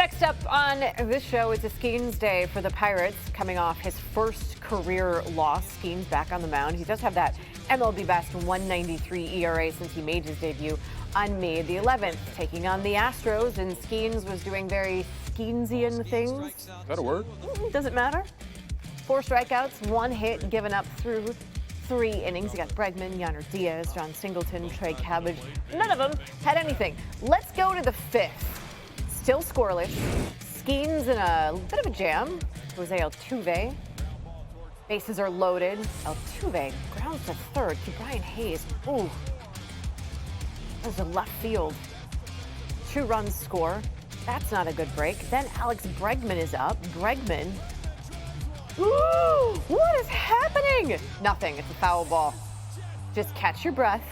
Next up on this show, it's a Skenes day for the Pirates, coming off his first career loss. Skenes back on the mound. He does have that MLB best 1.93 ERA since he made his debut on May the 11th, taking on the Astros, and Skenes was doing very Skenesian things. Is that a word? Doesn't matter. 4 strikeouts, 1 hit given up through 3 innings. You got Bregman, Yanner Diaz, John Singleton, Trey Cabbage. None of them had anything. Let's go to the 5th. Still scoreless. Skenes in a bit of a jam. Jose Altuve. Bases are loaded. Altuve grounds to third to Brian Hayes. Ooh. That was a left field. 2 runs score. That's not a good break. Then Alex Bregman is up. Bregman. Ooh, what is happening? Nothing. It's a foul ball. Just catch your breath.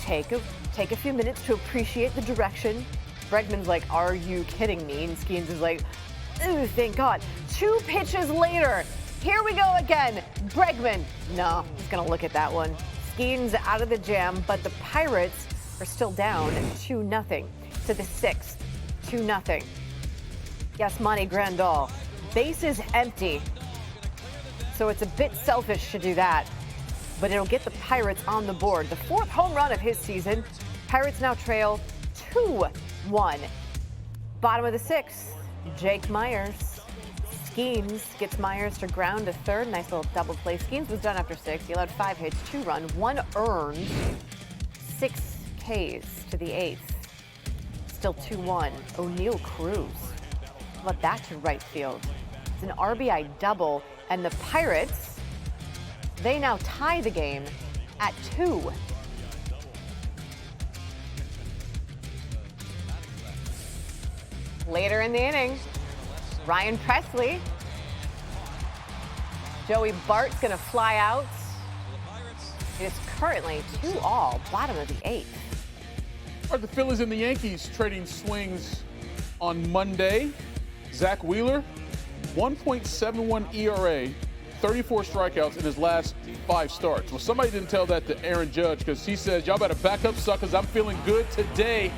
Take a few minutes to appreciate the direction. Bregman's like, are you kidding me? And Skenes is like, ooh, thank God. 2 pitches later, here we go again. Bregman, no, he's gonna look at that one. Skenes out of the jam, but the Pirates are still down 2-0 to the 6th, 2-0. Yasmani Grandal, bases empty. So it's a bit selfish to do that, but it'll get the Pirates on the board. The 4th home run of his season. Pirates now trail 2-1. Bottom of the 6th, Jake Myers. Skenes gets Myers to ground to third. Nice little double play. Skenes was done after 6. He allowed 5 hits, 2 runs, 1 earned, 6 Ks to the 8th. Still 2-1. O'Neal Cruz. How about that to right field? It's an RBI double, and the Pirates, they now tie the game at 2. Later in the inning, Ryan Presley. Joey Bart's going to fly out. It is currently 2-all, bottom of the 8th. Are the Phillies and the Yankees trading swings on Monday? Zach Wheeler, 1.71 ERA, 34 strikeouts in his last 5 starts. Well, somebody didn't tell that to Aaron Judge, because he says, y'all better back up, suckers. I'm feeling good today.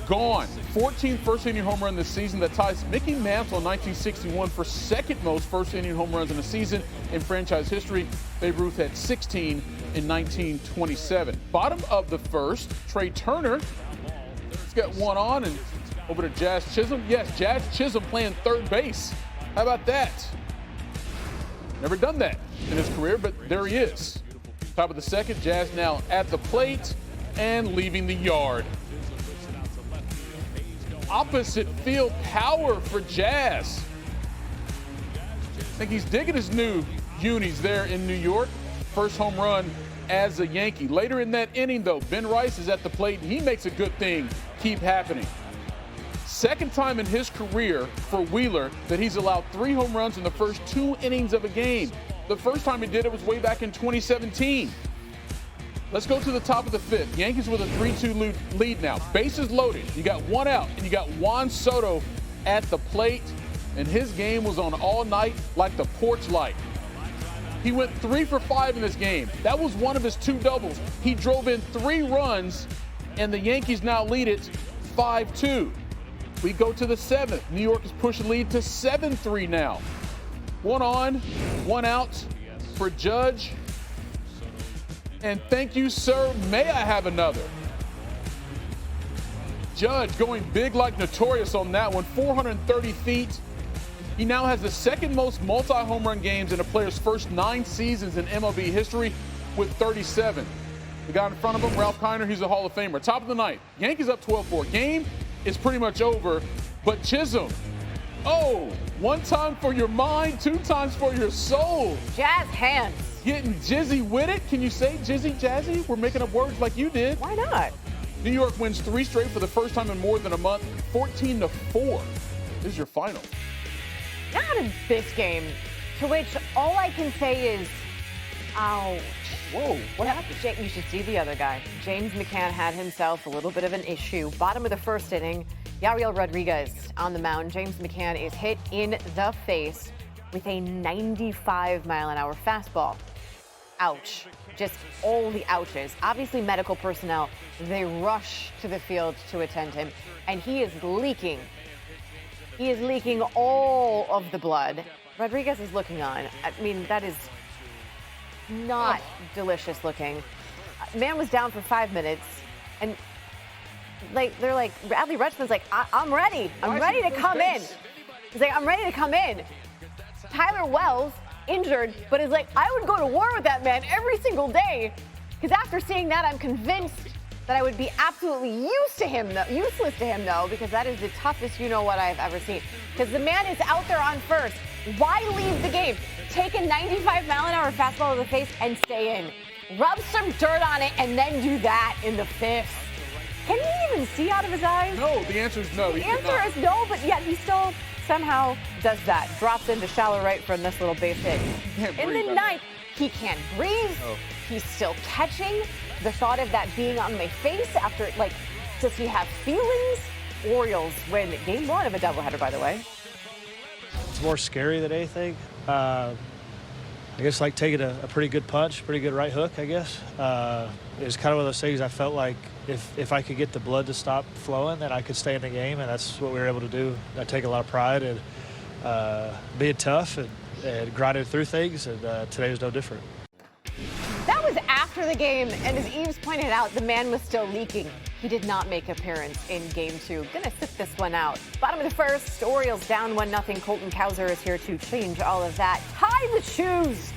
Gone. 14 first-inning home run this season. That ties Mickey Mantle in 1961 for second most first-inning home runs in a season in franchise history. Babe Ruth had 16 in 1927. Bottom of the 1st, Trey Turner. Let's get one on and over to Jazz Chisholm. Yes, Jazz Chisholm playing third base. How about that? Never done that in his career, but there he is. Top of the 2nd, Jazz now at the plate and leaving the yard. Opposite field power for Jazz. I think he's digging his new unis there in New York. First home run as a Yankee. Later in that inning, though, Ben Rice is at the plate, and he makes a good thing keep happening. 2nd time in his career for Wheeler that he's allowed 3 home runs in the first 2 innings of a game. The first time he did it was way back in 2017. Let's go to the top of the 5th. Yankees with a 3-2 lead now. Bases loaded. You got 1 out, and you got Juan Soto at the plate, and his game was on all night like the porch light. He went 3 for 5 in this game. That was one of his 2 doubles. He drove in 3 runs, and the Yankees now lead it 5-2. We go to the 7th. New York is pushing lead to 7-3 now. 1 on, 1 out for Judge. And thank you, sir. May I have another? Judge going big like Notorious on that one. 430 feet. He now has the 2nd most multi-home run games in a player's first 9 seasons in MLB history with 37. The guy in front of him, Ralph Kiner, he's a Hall of Famer. Top of the 9th. Yankees up 12-4. Game is pretty much over, but Chisholm, oh, 1 time for your mind, 2 times for your soul. Jazz hands. Getting jizzy with it. Can you say jizzy, jazzy? We're making up words like you did. Why not? New York wins 3 straight for the first time in more than a month, 14-4. This is your final. Not in this game, to which all I can say is, ouch. Whoa, what happened? You should see the other guy. James McCann had himself a little bit of an issue. Bottom of the 1st inning, Yariel Rodriguez on the mound. James McCann is hit in the face with a 95-mile-an-hour fastball. Ouch. just all the ouches. Obviously, medical personnel, they rush to the field to attend him, and he is leaking. He is leaking all of the blood. Rodriguez is looking on. I mean, that is not delicious looking. Man was down for 5 minutes, and they're like, Adley Rutschman's like, I'm ready. I'm ready to come in. He's like, I'm ready to come in. Tyler Wells, injured, but is like, I would go to war with that man every single day. Because after seeing that, I'm convinced that I would be absolutely useless to him, though, because that is the toughest you-know-what I've ever seen. Because the man is out there on first. Why leave the game? Take a 95-mile-an-hour fastball to the face and stay in. Rub some dirt on it and then do that in the fifth. Can he even see out of his eyes? No, the answer is no. The answer is no, but yet he still somehow does that. Drops into shallow right for a nice little base hit. In the ninth, he can't breathe. Oh. He's still catching. The thought of that being on my face after, like, does he have feelings? Orioles win game 1 of a doubleheader, by the way. It's more scary than anything. I guess like taking a pretty good punch, pretty good right hook, I guess. It was kind of one of those things I felt like if I could get the blood to stop flowing, then I could stay in the game, and that's what we were able to do. I take a lot of pride in being tough and grinding through things, and today was no different. That was after the game, and as Eves pointed out, the man was still leaking. He did not make appearance in game 2. Gonna sit this one out. Bottom of the first, Orioles down 1-0. Colton Cowser is here to change all of that. Tie the shoes.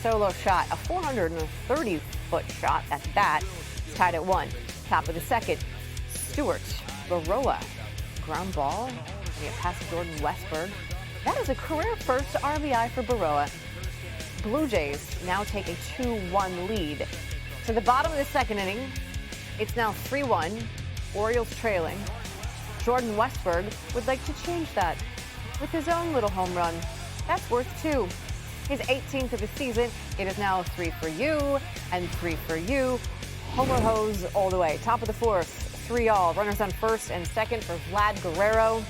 Solo shot, a 430-foot shot at that. It's tied at 1. Top of the second, Stewart Baroa. Ground ball, and a pass to Jordan Westberg. That is a career first RBI for Baroa. Blue Jays now take a 2-1 lead. To the bottom of the second inning, it's now 3-1. Orioles trailing. Jordan Westberg would like to change that with his own little home run. That's worth 2. His 18th of the season. It is now 3 for you and 3 for you. Homer hose all the way. Top of the fourth, 3-all. Runners on first and second for Vlad Guerrero.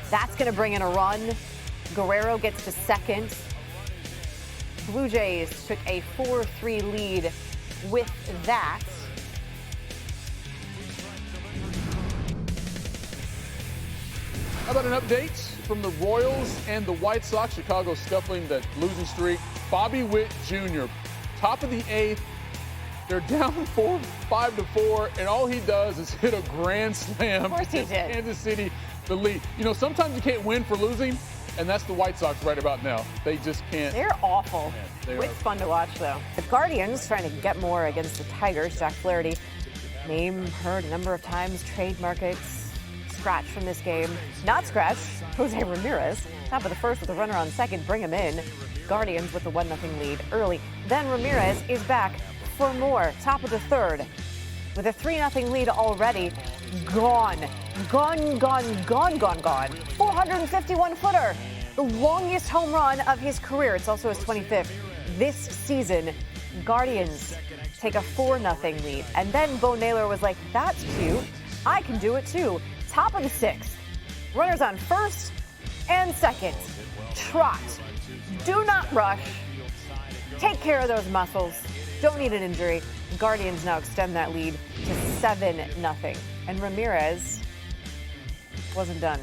That's going to bring in a run. Guerrero gets to second. Blue Jays took a 4-3 lead with that. How about an update from the Royals and the White Sox? Chicago scuffling that losing streak. Bobby Witt Jr., top of the 8th. They're down 5-4, and all he does is hit a grand slam. Of course he did. Kansas City, the lead. You know, sometimes you can't win for losing, and that's the White Sox right about now. They just can't. They're awful. Yeah, Witt's fun to watch, though. The Guardians trying to get more against the Tigers. Jack Flaherty, name heard a number of times. Trade markets scratch from this game. Not scratch. Jose Ramirez, top of the first with a runner on second. Bring him in. Guardians with the 1-0 lead early. Then Ramirez is back for more. Top of the third with a 3-0 lead already. Gone. 451-footer. The longest home run of his career. It's also his 25th this season. Guardians take a 4-0 lead. And then Bo Naylor was like, that's cute. I can do it too. Top of the 6th. Runners on first and second. Trot. Do not rush. Take care of those muscles. Don't need an injury. Guardians now extend that lead to 7-0. And Ramirez wasn't done.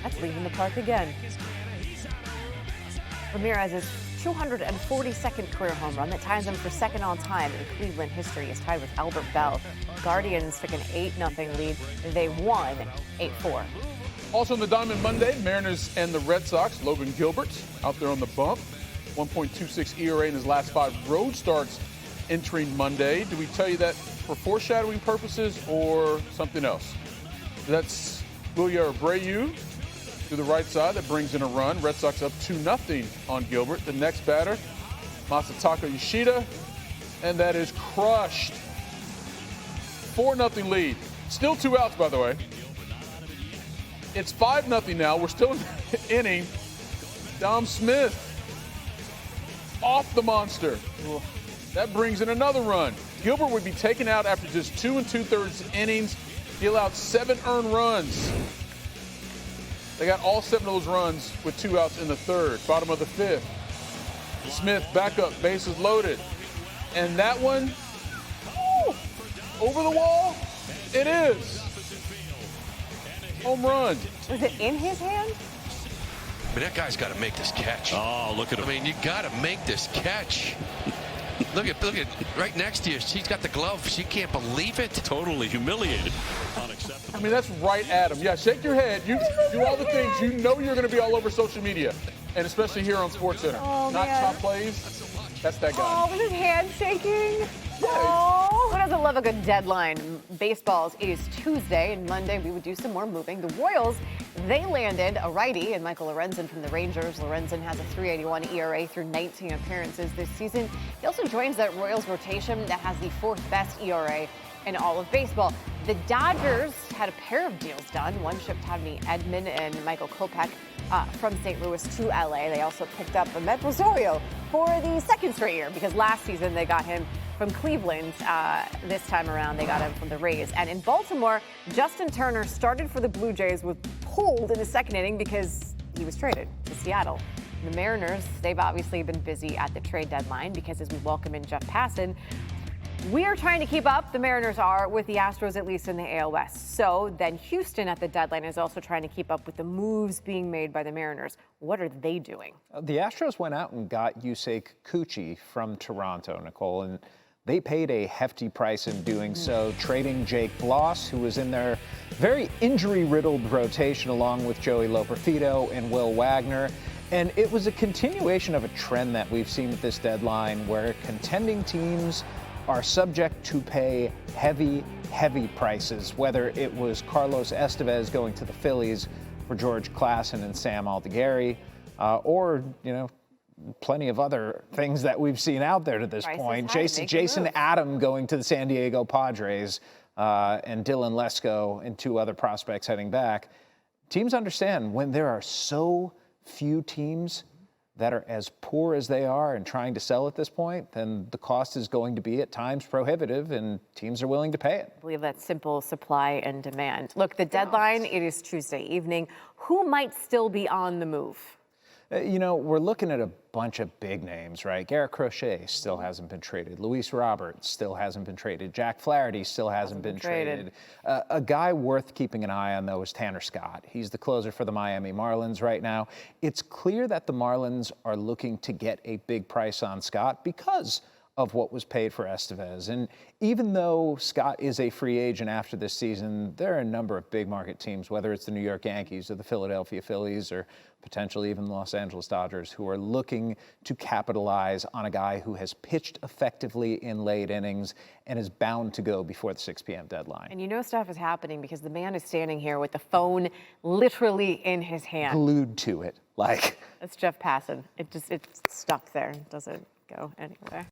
That's leaving the park again. Ramirez's 242nd career home run that ties him for second all time in Cleveland history is tied with Albert Bell. Guardians took an 8-0 lead. They won 8-4. Also on the Diamond Monday, Mariners and the Red Sox. Logan Gilbert out there on the bump. 1.26 ERA in his last 5 road starts entering Monday. Do we tell you that for foreshadowing purposes or something else? That's Wilyer Abreu to the right side. That brings in a run. Red Sox up 2-0 on Gilbert. The next batter, Masataka Yoshida, and that is crushed. 4-0 lead. Still 2 outs, by the way. It's 5-0 now. We're still in the inning. Dom Smith off the monster. That brings in another run. Gilbert would be taken out after just 2 2/3 innings. He allowed 7 earned runs. They got all 7 of those runs with 2 outs in the third. Bottom of the 5th. Smith back up, bases loaded. And that one, woo, over the wall, it is. Home run. Was it in his hand? But that guy's got to make this catch. Oh, look at him. I mean, you got to make this catch. Look at right next to you. She's got the glove. She can't believe it. Totally humiliated. Unacceptable. I mean, that's right at him. Yeah, shake your head. You do all the things. You know you're going to be all over social media, and especially here on SportsCenter. Oh, Not man. top plays. That's that guy. Oh, was his hand shaking? Oh, who doesn't love a good deadline? Baseball's it is Tuesday, and Monday we would do some more moving. The Royals, they landed a righty and Michael Lorenzen from the Rangers. Lorenzen has a 3.81 ERA through 19 appearances this season. He also joins that Royals rotation that has the fourth best ERA in all of baseball. The Dodgers had a pair of deals done. One shipped Tommy Edman and Michael Kopech from St. Louis to LA. They also picked up Ahmed Rosario for the second straight year because last season they got him from Cleveland. This time around, they got him from the Rays. And in Baltimore, Justin Turner started for the Blue Jays, was pulled in the second inning because he was traded to Seattle. The Mariners, they've obviously been busy at the trade deadline because as we welcome in Jeff Passan, we are trying to keep up, the Mariners are, with the Astros, at least in the AL West. So then Houston at the deadline is also trying to keep up with the moves being made by the Mariners. What are they doing? The Astros went out and got Yusei Kikuchi from Toronto, Nicole, and they paid a hefty price in doing so, trading Jake Bloss, who was in their very injury-riddled rotation along with Joey Loperfido and Will Wagner. And it was a continuation of a trend that we've seen at this deadline where contending teams are subject to pay heavy, heavy prices, whether it was Carlos Estevez going to the Phillies for George Klassen and Sam Aldegheri, or, plenty of other things that we've seen out there to this point. Jason Adam going to the San Diego Padres, and Dylan Lesko and two other prospects heading back. Teams understand when there are so few teams that are as poor as they are and trying to sell at this point, then the cost is going to be at times prohibitive and teams are willing to pay it. I believe that's simple supply and demand. Look, the deadline, it is Tuesday evening. Who might still be on the move? We're looking at a bunch of big names, right? Garrett Crochet still hasn't been traded. Luis Roberts still hasn't been traded. Jack Flaherty still hasn't been traded. A guy worth keeping an eye on, though, is Tanner Scott. He's the closer for the Miami Marlins right now. It's clear that the Marlins are looking to get a big price on Scott because of what was paid for Estevez. And even though Scott is a free agent after this season, there are a number of big market teams, whether it's the New York Yankees or the Philadelphia Phillies or potentially even the Los Angeles Dodgers, who are looking to capitalize on a guy who has pitched effectively in late innings and is bound to go before the 6 p.m. deadline. And stuff is happening because the man is standing here with the phone literally in his hand. Glued to it, like. That's Jeff Passan. It's stuck there. It doesn't go anywhere.